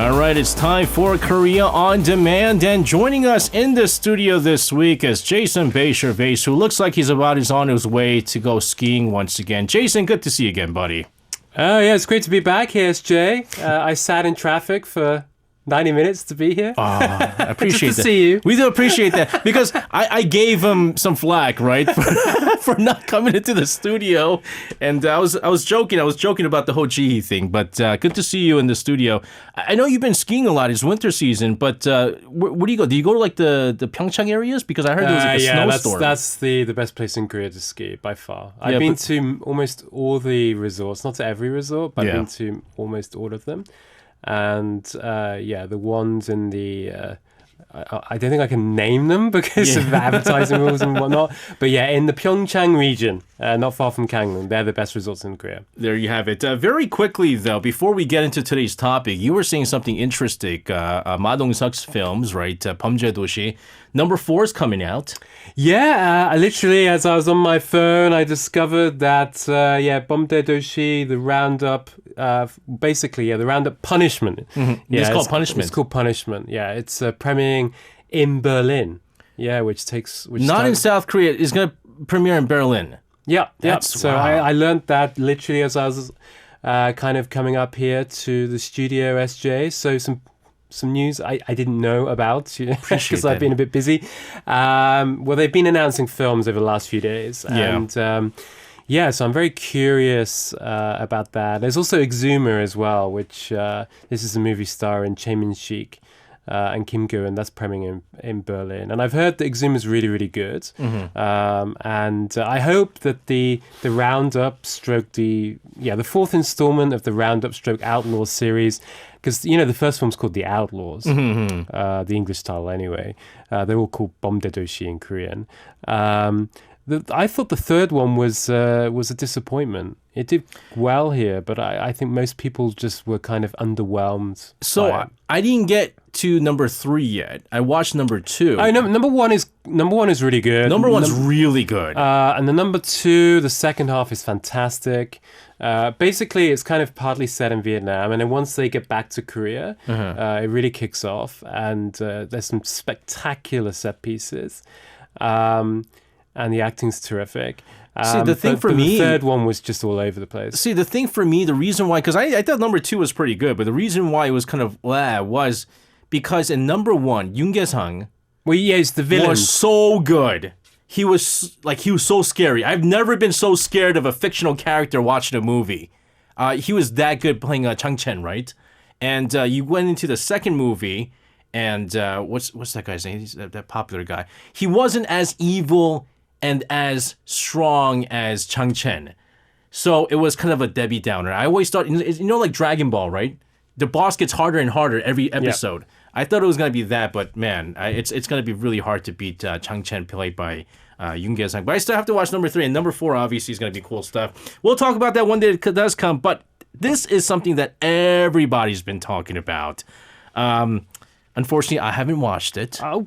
All right, it's time for Korea on Demand, and joining us in the studio this week is Jason Bae-Gervais, who looks like he's on his way to go skiing once again. Jason, good to see you again, buddy. Oh, yeah, it's great to be back here, SJ. I sat in traffic for 90 minutes to be here. I appreciate Just that. to see you. We do appreciate that because I gave him some flack, right, for not coming into the studio, and I was joking. I was joking about the Hojihi thing, but good to see you in the studio. I know you've been skiing a lot. It's winter season, but where do you go? Do you go to like the Pyeongchang areas? Because I heard there was like a snowstorm. That's the best place in Korea to ski by far. I've been to almost all the resorts, not to every resort, but I've been to almost all of them. And the ones in the I don't think I can name them because of advertising rules and whatnot. But yeah, in the Pyeongchang region, not far from Gangneung, they're the best resorts in Korea. There you have it. Very quickly, though, before we get into today's topic, you were saying something interesting. Ma Dong-seok's films, right? 범죄도시. Number 4 is coming out. Yeah, literally, as I was on my phone, I discovered that, 범죄도시, the roundup, the roundup punishment. Mm-hmm. Yeah, it's called Punishment. It's called Punishment. Yeah, it's premiering in Berlin. Yeah, Not in South Korea. It's going to premiere in Berlin. Yeah, So wow. I learned that literally as I was kind of coming up here to the studio, SJ. So some news I didn't know about because I've been a bit busy. They've been announcing films over the last few days. And so I'm very curious about that. There's also Exuma as well, which this is a movie star in Chae-min-sik and Kim Go-eun. That's premiering in Berlin. And I've heard that Exuma is really, really good. Mm-hmm. And I hope that the Roundup stroke the fourth installment of the Roundup stroke Outlaws series, because, the first film's called The Outlaws, the English title anyway. They're all called 범죄도시 in Korean. I thought the third one was a disappointment. It did well here, but I think most people just were kind of underwhelmed. So I didn't get to number 3 yet. I watched number 2. Number one is really good. Number one's really good. And the number 2, the second half is fantastic. Basically, it's kind of partly set in Vietnam, and then once they get back to Korea, it really kicks off, and there's some spectacular set pieces. And the acting's terrific. The third one was just all over the place. See, the thing for me, the reason why, because I thought number 2 was pretty good, but the reason why it was kind of was because in number 1, Yoon Ge-sang he's the villain. Was so good. He was so scary. I've never been so scared of a fictional character watching a movie. He was that good playing Chang Chen, right? And you went into the second movie, and what's that guy's name? He's that popular guy. He wasn't as evil and as strong as Chang Chen. So it was kind of a Debbie Downer. I always thought, like Dragon Ball, right? The boss gets harder and harder every episode. Yep. I thought it was going to be that, but man, it's going to be really hard to beat Chang Chen played by Yoon Ge-sang. But I still have to watch number 3, and number 4 obviously is going to be cool stuff. We'll talk about that one day it does come, but this is something that everybody's been talking about. Unfortunately, I haven't watched it. Oh,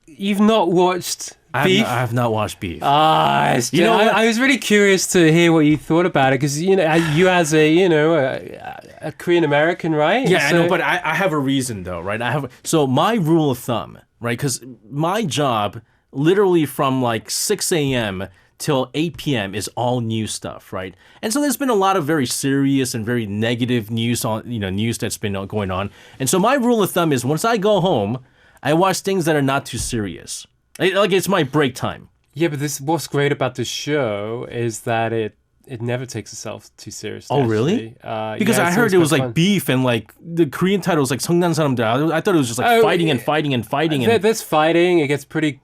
you've not watched Beef? I have not watched Beef. I was really curious to hear what you thought about it, because you as a Korean American, right? Yeah, so... I know, but I have a reason though, right? So my rule of thumb, right? Because my job, literally from like 6 a.m. till 8 p.m. is all new stuff, right? And so there's been a lot of very serious and very negative news news that's been going on. And so my rule of thumb is once I go home, I watch things that are not too serious. Like it's my break time. Yeah, but what's great about this show is that it never takes itself too seriously. Oh, really? Because I heard it was like fun. Beef, and like the Korean title was like 성난 사람들. I thought it was just like fighting and fighting and fighting. There's fighting. It gets pretty.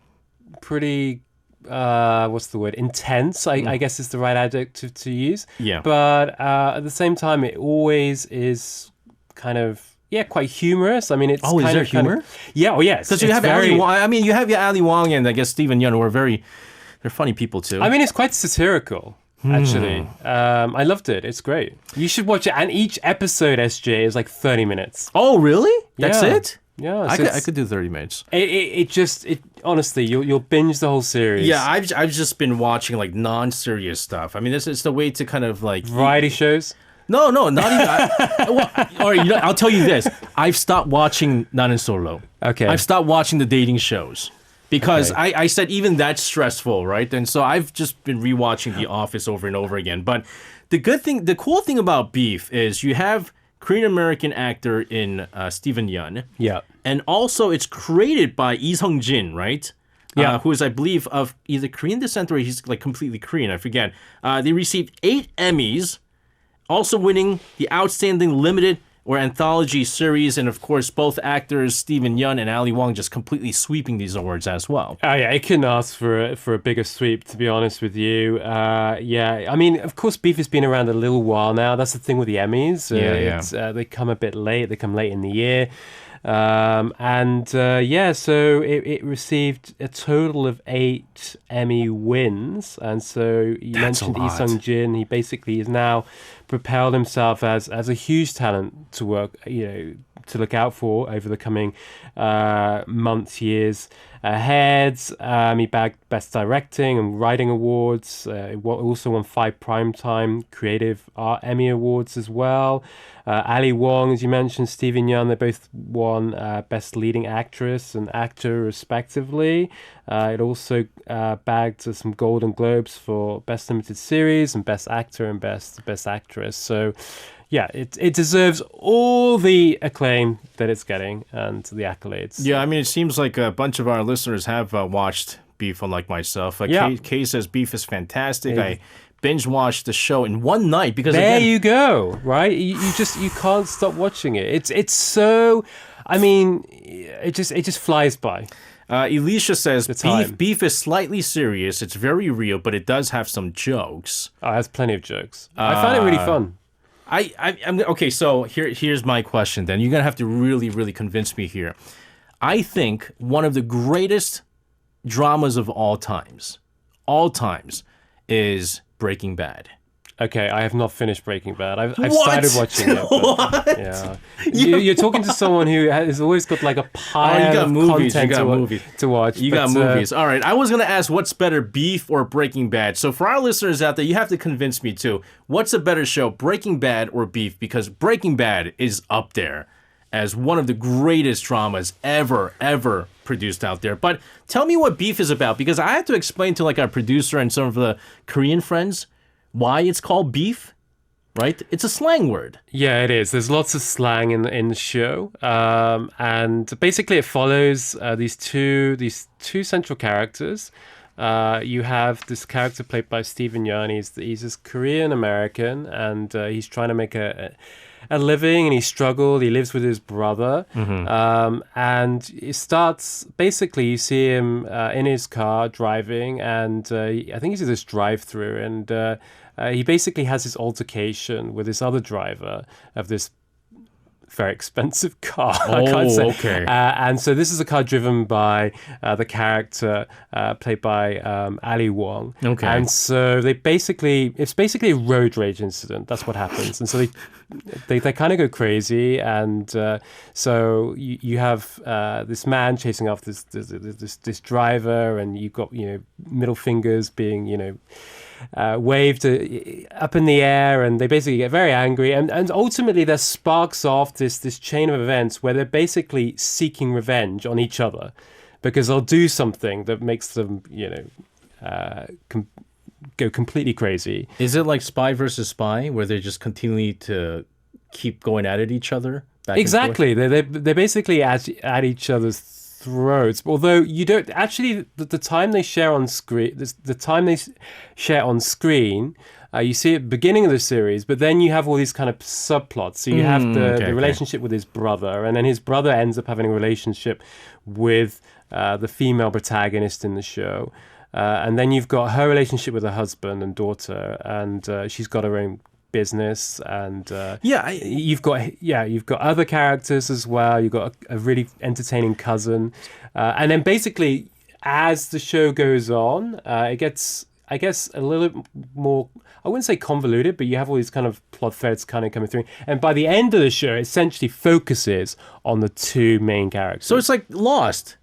What's the word? Intense, I guess is the right adjective to use. Yeah. But at the same time, it always is kind of quite humorous. I mean, it's is there humor? Yes. Because you have Ali Wong. I mean, you have Ali Wong and I guess Steven Yeun, who are they're funny people too. I mean, it's quite satirical. Actually, I loved it. It's great. You should watch it. And each episode, SJ, is like 30 minutes. Oh, really? That's it? Yeah, I could do 30 minutes. It honestly, you'll binge the whole series. Yeah, I've just been watching like non-serious stuff. I mean, it's the way to kind of like variety shows. No, not even. Or I'll tell you this: I've stopped watching 나는 Solo. Okay. I've stopped watching the dating shows because I said even that's stressful, right? And so I've just been rewatching The Office over and over again. But the cool thing about Beef is you have Korean American actor in Steven Yeun. Yeah. And also it's created by Lee Sung-jin, right? Yeah. Who is, I believe, of either Korean descent or he's like completely Korean. I forget. They received 8 Emmys, also winning the Outstanding Limited or Anthology Series, and of course, both actors Steven Yeun and Ali Wong just completely sweeping these awards as well. Oh yeah, it couldn't ask for a bigger sweep, to be honest with you. Yeah, I mean, of course, Beef has been around a little while now. That's the thing with the Emmys. They come a bit late. They come late in the year. So it received a total of 8 Emmy wins, and so you mentioned Lee Sung-jin. He basically is now propelled himself as a huge talent to work, to look out for over the coming months, years ahead. He bagged Best Directing and Writing Awards. Also won 5 Primetime Creative Art Emmy Awards as well. Ali Wong, as you mentioned, Steven Yeun, they both won Best Leading Actress and Actor, respectively. It also bagged some Golden Globes for Best Limited Series and Best Actor and Best Actress. So, yeah, it deserves all the acclaim that it's getting and the accolades. Yeah, I mean, it seems like a bunch of our listeners have watched Beef, unlike myself. Kay says Beef is fantastic. I binge watched the show in one night because you go, right? You can't stop watching it. It's so, I mean, it just flies by. Elisha says beef is slightly serious. It's very real, but it does have some jokes. Oh, it has plenty of jokes. I found it really fun. I'm okay. So here's my question. Then you're gonna have to really, really convince me here. I think one of the greatest dramas of all times, is Breaking Bad. Okay, I have not finished Breaking Bad. I've started watching it. But, yeah, you're talking to someone who has always got like a pile of content to watch. You got movies. All right, I was gonna ask what's better, Beef or Breaking Bad. So for our listeners out there, you have to convince me too. What's a better show, Breaking Bad or Beef? Because Breaking Bad is up there as one of the greatest dramas ever produced out there. But tell me what Beef is about, because I have to explain to like our producer and some of the Korean friends why it's called Beef, right? It's a slang word. Yeah, it is. There's lots of slang in the show, and basically it follows these two central characters. You have this character played by Steven Yeun. He's this Korean American, and he's trying to make a living, and he struggled. He lives with his brother, and it starts, basically you see him in his car driving, and I think he's at this drive-through, and he basically has this altercation with this other driver of this very expensive car. I can't say. Okay. And so this is a car driven by the character played by Ali Wong. Okay. And so it's basically a road rage incident. That's what happens. And so they kind of go crazy. And so you have this man chasing after this driver, and you've got middle fingers being waved up in the air, and they basically get very angry, and ultimately there sparks off this chain of events where they're basically seeking revenge on each other because they'll do something that makes them go completely crazy. Is it like Spy versus Spy, where they just continue to keep going at each other? Exactly. They're basically at each other's throats. Although you don't actually, the time they share on screen, you see at the beginning of the series, but then you have all these kind of subplots. So you have the relationship with his brother, and then his brother ends up having a relationship with the female protagonist in the show. And then you've got her relationship with her husband and daughter, and she's got her own business, and you've got other characters as well. You've got a really entertaining cousin, and then basically as the show goes on, it gets, I guess, a little bit more, I wouldn't say convoluted, but you have all these kind of plot threads kind of coming through, and by the end of the show it essentially focuses on the two main characters. So it's like Lost,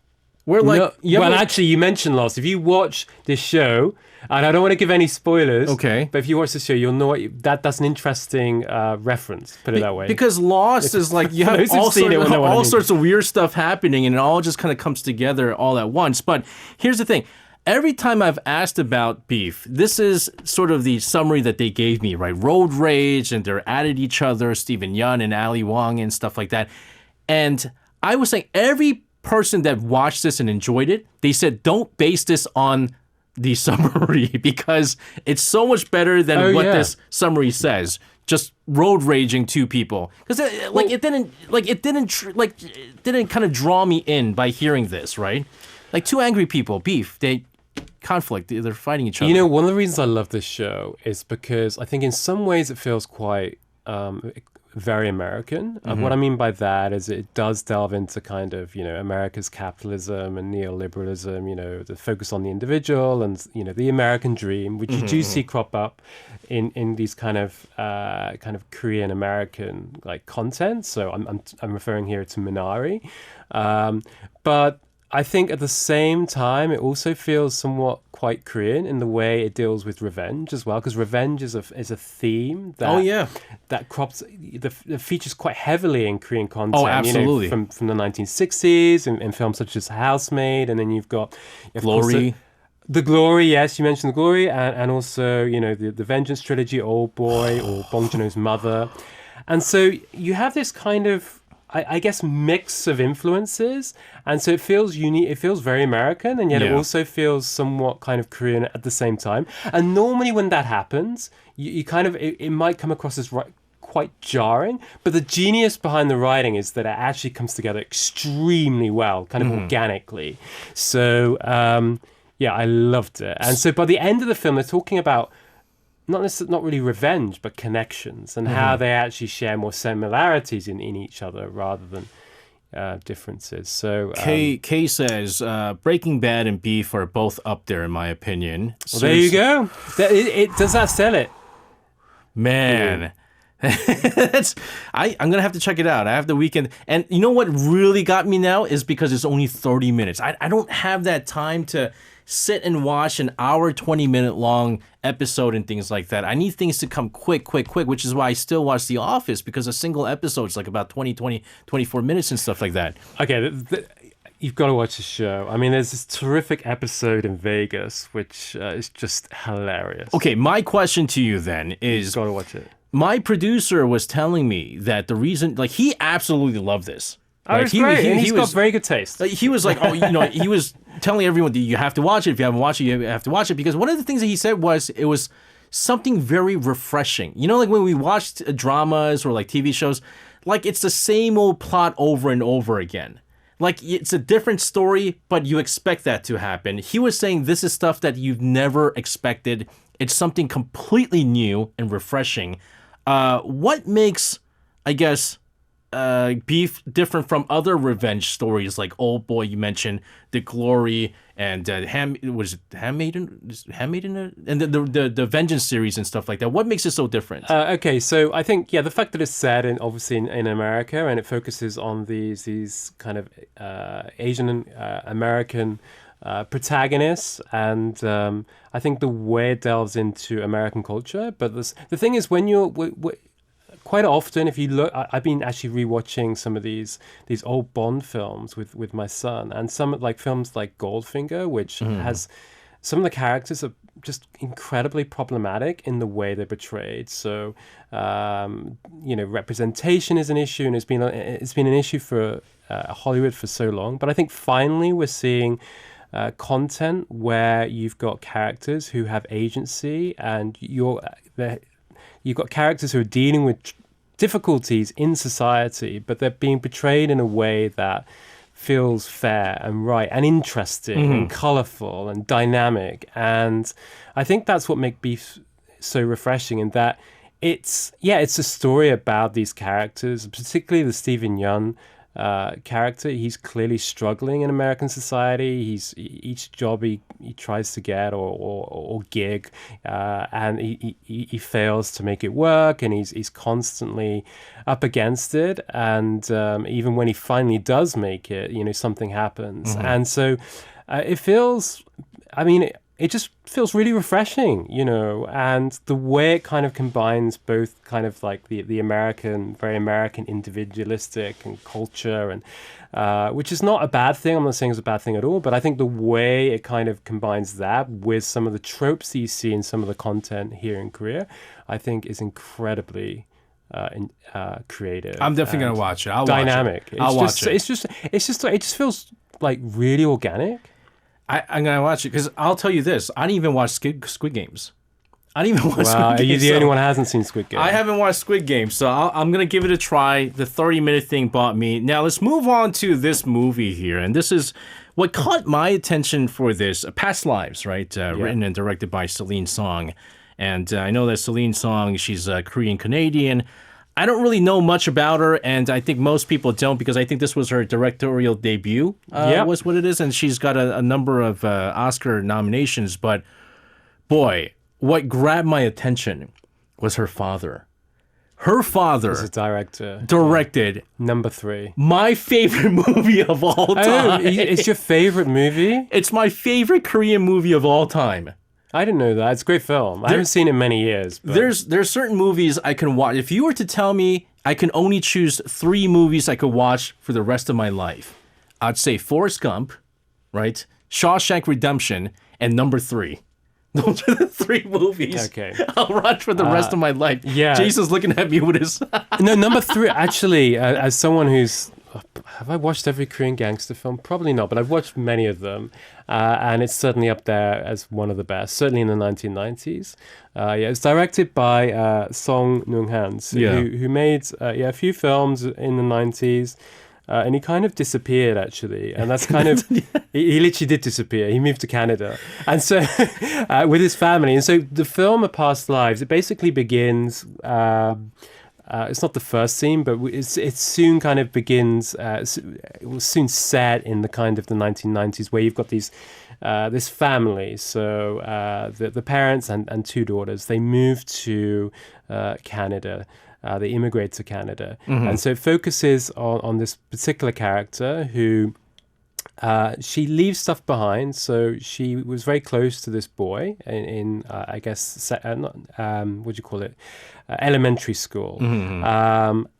Where like actually, you mentioned Lost. If you watch this show, and I don't want to give any spoilers, okay, but if you watch the show, you'll know that's an interesting reference. Put it that way. Because Lost is like you have all sorts of weird stuff happening, and it all just kind of comes together all at once. But here's the thing. Every time I've asked about Beef, this is sort of the summary that they gave me, right? Road rage, and they're at each other, Stephen Yeun and Ali Wong and stuff like that. And I was saying every person that watched this and enjoyed it, they said, don't base this on the summary because it's so much better than this summary says. Just road raging two people. Because it didn't kind of draw me in by hearing this, right? Like two angry people, Beef, conflict, they're fighting each other. You know, one of the reasons I love this show is because I think in some ways it feels quite very American. What I mean by that is it does delve into kind of, America's capitalism and neoliberalism, the focus on the individual and, the American dream, which you do see crop up in these kind of Korean American like content. So I'm referring here to Minari. But I think at the same time, it also feels somewhat quite Korean in the way it deals with revenge as well, because revenge is a theme that features quite heavily in Korean content. Oh, absolutely. From the 1960s in films such as Housemaid, and then you've got Glory. The Glory, yes, you mentioned The Glory, and also the Vengeance trilogy, Old Boy or Bong Joon-ho's Mother, and so you have this kind of I guess mix of influences, and so it feels unique. It feels very American, and yet it also feels somewhat kind of Korean at the same time. And normally, when that happens, you kind of it might come across as quite jarring. But the genius behind the writing is that it actually comes together extremely well, kind of organically. So I loved it. And so by the end of the film, they're talking about not really revenge, but connections and how they actually share more similarities in each other rather than differences. So Kay says Breaking Bad and Beef are both up there in my opinion. Well, there you go. Does that sell it? Man. I'm gonna have to check it out. I have the weekend, and you know what really got me now is because it's only 30 minutes. I don't have that time to sit and watch an hour 20-minute long episode and things like that. I need things to come quick, which is why I still watch The Office, because a single episode is like about 24 minutes and stuff like that. Okay, you've got to watch the show. I mean, there's this terrific episode in Vegas, which is just hilarious. Okay, my question to you then is... You've got to watch it. My producer was telling me that the reason... Like, he absolutely loved this. Oh, it's great. He's got very good taste. He was like, he was telling everyone that you have to watch it. If you haven't watched it, you have to watch it. Because one of the things that he said was it was something very refreshing. Like when we watched dramas or like TV shows, like it's the same old plot over and over again. Like it's a different story, but you expect that to happen. He was saying this is stuff that you've never expected. It's something completely new and refreshing. What makes, I guess... Beef different from other revenge stories like Old Boy, you mentioned, The Glory, and Handmaiden, and the Vengeance series and stuff like that. What makes it so different? Okay, so I think the fact that it's set obviously in America, and it focuses on these kind of Asian American protagonists, and I think the way it delves into American culture. But the thing is, when you're quite often, if you look, I've been actually rewatching some of these old Bond films with my son, and some like films like Goldfinger, which has some of the characters are just incredibly problematic in the way they're portrayed. So, representation is an issue, and it's been an issue for Hollywood for so long. But I think finally we're seeing content where you've got characters who have agency, and you've got characters who are dealing with difficulties in society, but they're being portrayed in a way that feels fair and right and interesting and colorful and dynamic. And I think that's what makes Beef so refreshing, in that it's a story about these characters, particularly the Stephen Yeun character. He's clearly struggling in American society. Each job he tries to get or gig, and he fails to make it work, and he's constantly up against it. And even when he finally does make it, something happens, and so it feels. I mean. It just feels really refreshing, and the way it kind of combines both kind of like the American, very American individualistic and culture, and which is not a bad thing. I'm not saying it's a bad thing at all, but I think the way it kind of combines that with some of the tropes that you see in some of the content here in Korea, I think is incredibly creative. I'm definitely going to watch it. I'll dynamic. watch it. I'll watch it. It just feels like really organic. I'm going to watch it because I'll tell you this. I didn't even watch Squid Games. I didn't even watch Squid Games. Are you the only one who hasn't seen Squid Games? I haven't watched Squid Games, so I'm going to give it a try. The 30-minute thing bought me. Now, let's move on to this movie here. And this is what caught my attention for this. Past Lives, right? Written and directed by Celine Song. And I know that Celine Song, she's Korean-Canadian. I don't really know much about her, and I think most people don't because I think this was her directorial debut, was what it is, and she's got a number of Oscar nominations, but boy, what grabbed my attention was her father. Her father as a director directed Number 3, my favorite movie of all time. It's your favorite movie? It's my favorite Korean movie of all time. I didn't know that. It's a great film. I haven't seen it in many years. But... There's certain movies I can watch. If you were to tell me I can only choose 3 movies I could watch for the rest of my life, I'd say Forrest Gump, right? Shawshank Redemption, and Number 3. Those are the 3 movies I'll watch for the rest of my life. Yeah. Jason's looking at me with his... No, Number 3, actually, as someone who's... Have I watched every Korean gangster film? Probably not, but I've watched many of them. And it's certainly up there as one of the best, certainly in the 1990s. It's directed by Song Nung-han, who made a few films in the 90s. And he kind of disappeared, actually. And that's kind of... he literally did disappear. He moved to Canada. And so, with his family. And so the film, A Past Lives, it basically begins... it's not the first scene, but it soon kind of begins. It was soon set in the kind of the 1990s, where you've got this family. So the parents and 2 daughters, they move to Canada. They immigrate to Canada, and so it focuses on this particular character who. She leaves stuff behind, so she was very close to this boy in I guess, what do you call it? Elementary school.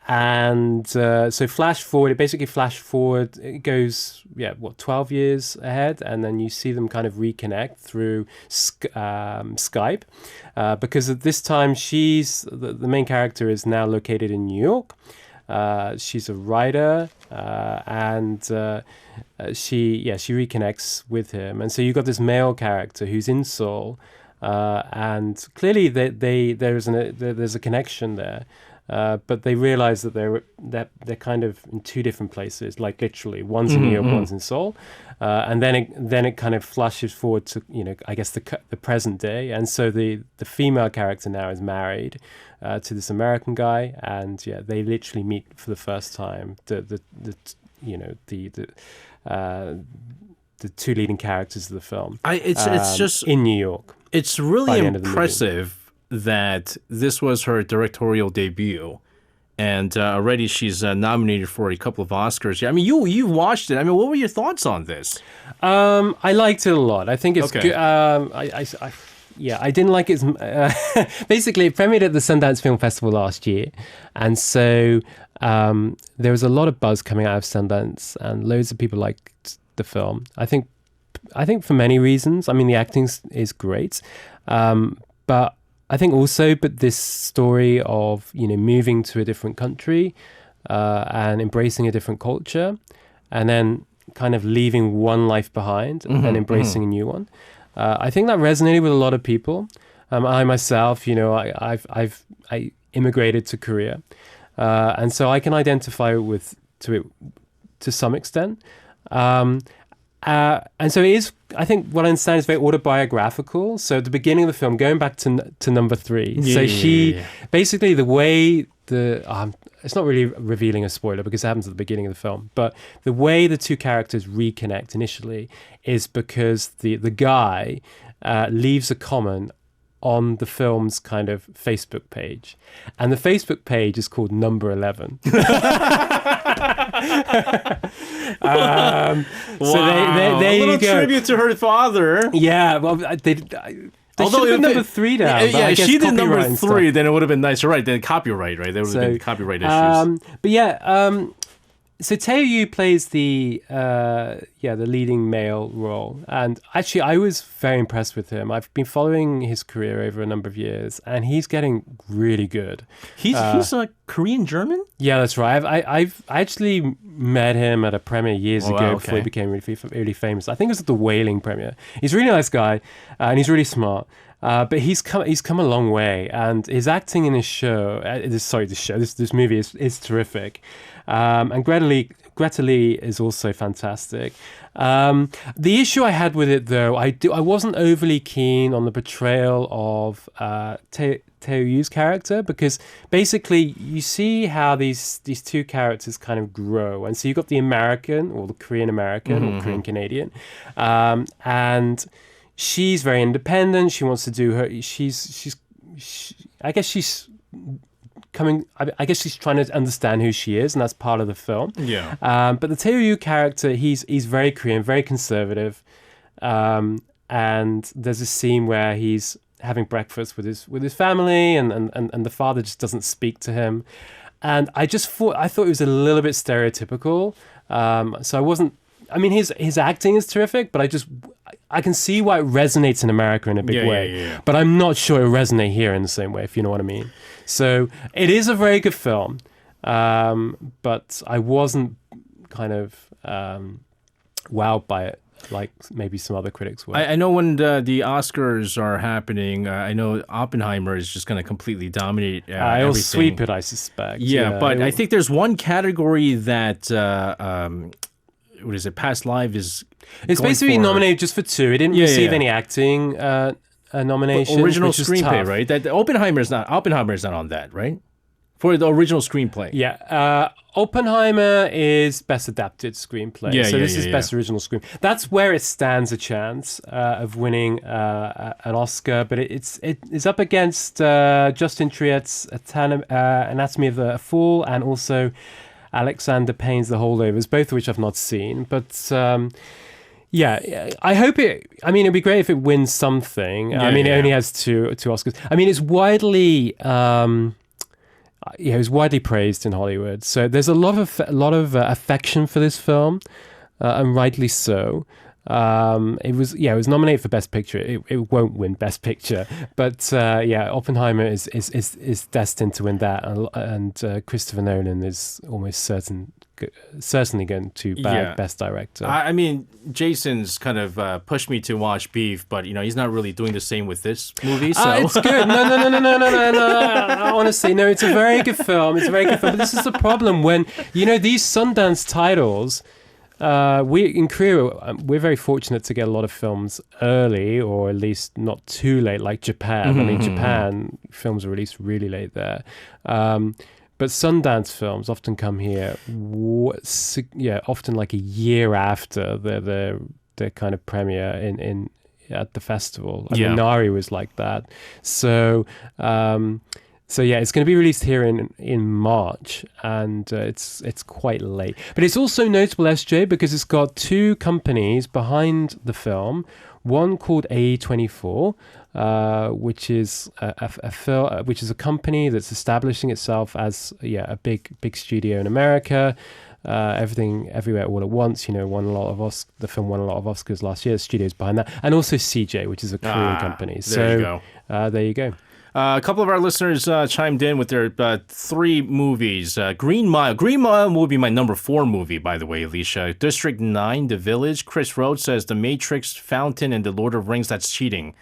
And so flash forward, it goes, 12 years ahead, and then you see them kind of reconnect through Skype, because at this time, the main character is now located in New York. She's a writer, and she reconnects with him, and so you've got this male character who's in Seoul, and clearly there's a connection there, but they realize that they're kind of in 2 different places, like literally one's in New York, one's in Seoul, and then it kind of flashes forward to I guess the present day, and so the female character now is married to this American guy, and they literally meet for the first time. The 2 leading characters of the film. It's just in New York. It's really impressive that this was her directorial debut, and already she's nominated for a couple of Oscars. I mean, you watched it. I mean, what were your thoughts on this? I liked it a lot. I think it's good. I didn't like it. Basically, it premiered at the Sundance Film Festival last year, and so there was a lot of buzz coming out of Sundance, and loads of people liked the film. I think for many reasons. I mean, the acting is great, but I think also, this story of moving to a different country and embracing a different culture, and then kind of leaving one life behind and embracing a new one. I think that resonated with a lot of people. I myself, I immigrated to Korea, and so I can identify to it to some extent. And so it is, I think what I understand is very autobiographical. So at the beginning of the film, going back to number 3. So basically the way it's not really revealing a spoiler because it happens at the beginning of the film, but the way the two characters reconnect initially is because the guy leaves a comment on the film's kind of Facebook page. And the Facebook page is called Number 11. So there you go. Tribute to her father. Yeah, well, they should have number 3 down. Yeah, if she did number 3, then it would have been nice. You're right. Then copyright, right? There would have been copyright issues. But yeah, so Teo Yu plays the leading male role, and actually I was very impressed with him. I've been following his career over a number of years, and he's getting really good. He's a Korean German. Yeah, that's right. I actually met him at a premiere years ago before he became really famous. I think it was at the Wailing premiere. He's a really nice guy, and he's really smart. But he's come a long way, and his acting in this movie is terrific. And Greta Lee is also fantastic. The issue I had with it, though, I wasn't overly keen on the portrayal of Teo Yu's character, because basically you see how these two characters kind of grow, and so you've got the American or the Korean American or Korean Canadian, and she's very independent. She wants to do her. I guess she's trying to understand who she is, and that's part of the film. Yeah. But the Teo Yu character, he's very Korean, very conservative, and there's a scene where he's having breakfast with his family, and the father just doesn't speak to him, and I thought it was a little bit stereotypical. So I wasn't. I mean, his acting is terrific, but I can see why it resonates in America in a big way. Yeah. But I'm not sure it will resonate here in the same way, if you know what I mean. So it is a very good film, but I wasn't kind of wowed by it like maybe some other critics were. I know when the Oscars are happening, I know Oppenheimer is just going to completely dominate everything. It'll sweep it, I suspect. Yeah, but I think there's one category that... what is it? Past Live is. It's basically nominated just for 2. It didn't receive any acting nominations. Original screenplay, right? That Oppenheimer is not on that, right? For the original screenplay. Yeah, Oppenheimer is best adapted screenplay. So this is best original screen. That's where it stands a chance of winning an Oscar, but it's up against Justin Triet's Anatomy of a Fall, and also Alexander Payne's The Holdovers, both of which I've not seen. But I hope it. I mean, it'd be great if it wins something. It only has two Oscars. I mean, it's widely. It was widely praised in Hollywood. So there's a lot of affection for this film, and rightly so. It was nominated for Best Picture. It won't win Best Picture, but Oppenheimer is destined to win that, and Christopher Nolan is almost certainly going to bag Best Director. I mean, Jason's kind of pushed me to watch Beef, but he's not really doing the same with this movie. So it's good. No. Honestly, no. It's a very good film. But this is the problem when these Sundance titles. We in Korea, we're very fortunate to get a lot of films early, or at least not too late, like Japan. I mean, Japan films are released really late there. But Sundance films often come here, often like a year after their kind of premiere in at the festival. I mean, Nari was like that. So. So it's going to be released here in March, and it's quite late. But it's also notable, SJ, because it's got 2 companies behind the film. One called A24, which is a company that's establishing itself as a big studio in America. Everything, everywhere, all at once. Won a lot of the film won a lot of Oscars last year. The studio's behind that, and also CJ, which is a Korean company. There you go. There you go. A couple of our listeners chimed in with their 3 movies. Green Mile. Green Mile will be my number 4 movie, by the way, Alicia. District 9, The Village. Chris Rhodes says The Matrix, Fountain, and The Lord of Rings. That's cheating.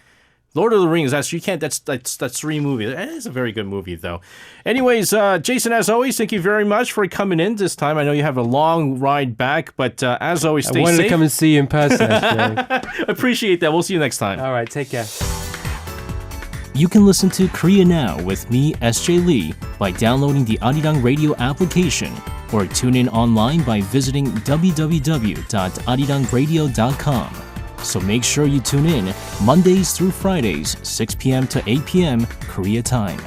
Lord of the Rings, that's 3 movies. It's a very good movie, though. Anyways, Jason, as always, thank you very much for coming in this time. I know you have a long ride back, but as always, stay safe. I wanted to come and see you in person, SJ. Appreciate that. We'll see you next time. All right, take care. You can listen to Korea Now with me, SJ Lee, by downloading the Arirang Radio application or tune in online by visiting www.arirangradio.com. So make sure you tune in Mondays through Fridays, 6 p.m. to 8 p.m. Korea time.